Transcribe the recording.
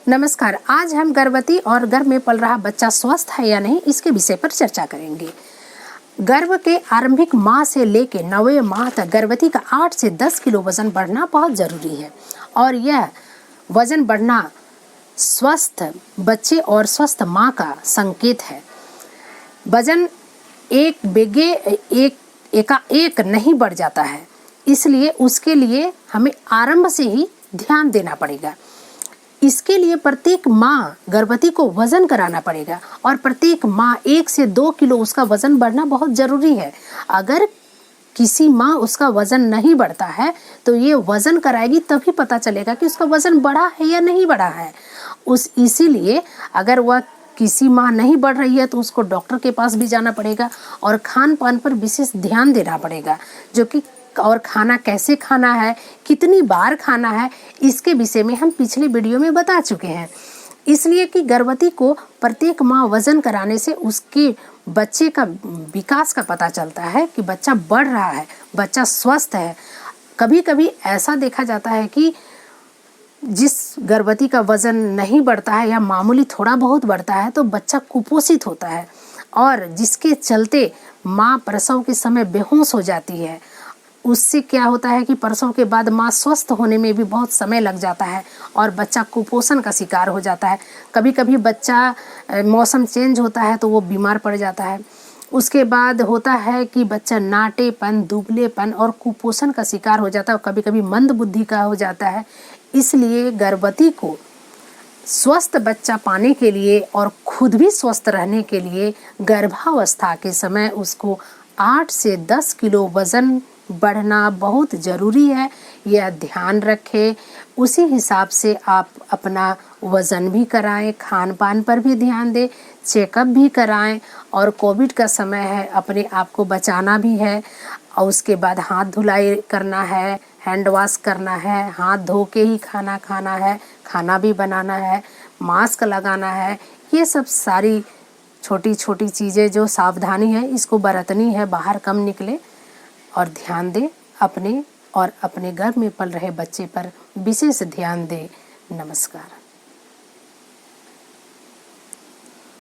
नमस्कार। आज हम गर्भवती और गर्भ में पल रहा बच्चा स्वस्थ है या नहीं इसके विषय पर चर्चा करेंगे। गर्भ के आरंभिक माह से लेकर 9वें माह तक गर्भवती का 8 से 10 किलो वजन बढ़ना बहुत ज़रूरी है और यह वजन बढ़ना स्वस्थ बच्चे और स्वस्थ माँ का संकेत है। वजन एकाएक नहीं बढ़ जाता है, इसलिए उसके लिए हमें आरंभ से ही ध्यान देना पड़ेगा। इसके लिए प्रत्येक माह गर्भवती को वजन कराना पड़ेगा और प्रत्येक माह 1 से 2 किलो उसका वजन बढ़ना बहुत ज़रूरी है। अगर किसी माह उसका वजन नहीं बढ़ता है तो ये वजन कराएगी तभी पता चलेगा कि उसका वजन बढ़ा है या नहीं बढ़ा है। इसीलिए अगर वह किसी माह नहीं बढ़ रही है तो उसको डॉक्टर के पास भी जाना पड़ेगा और खान पान पर विशेष ध्यान देना पड़ेगा, जो कि और खाना कैसे खाना है, कितनी बार खाना है, इसके विषय में हम पिछले वीडियो में बता चुके हैं। इसलिए कि गर्भवती को प्रत्येक माह वजन कराने से उसके बच्चे का विकास का पता चलता है कि बच्चा बढ़ रहा है, बच्चा स्वस्थ है। कभी कभी ऐसा देखा जाता है कि जिस गर्भवती का वजन नहीं बढ़ता है या मामूली थोड़ा बहुत बढ़ता है तो बच्चा कुपोषित होता है और जिसके चलते माँ प्रसव के समय बेहोश हो जाती है। उससे क्या होता है कि प्रसव के बाद माँ स्वस्थ होने में भी बहुत समय लग जाता है और बच्चा कुपोषण का शिकार हो जाता है। कभी कभी बच्चा मौसम चेंज होता है तो वो बीमार पड़ जाता है। उसके बाद होता है कि बच्चा नाटेपन, दुबलेपन और कुपोषण का शिकार हो जाता है और कभी कभी मंद बुद्धि का हो जाता है। इसलिए गर्भवती को स्वस्थ बच्चा पाने के लिए और खुद भी स्वस्थ रहने के लिए गर्भावस्था के समय उसको 8 से 10 किलो वज़न बढ़ना बहुत ज़रूरी है। यह ध्यान रखें, उसी हिसाब से आप अपना वज़न भी कराएं, खान पान पर भी ध्यान दें, चेकअप भी कराएं और कोविड का समय है, अपने आप को बचाना भी है। और उसके बाद हाथ धुलाई करना है, हैंड वॉश करना है, हाथ धो के ही खाना खाना है, खाना भी बनाना है, मास्क लगाना है। ये सब सारी छोटी छोटी चीज़ें जो सावधानी है इसको बरतनी है। बाहर कम निकले और ध्यान दें अपने और अपने गर्भ में पल रहे बच्चे पर विशेष ध्यान दें। नमस्कार।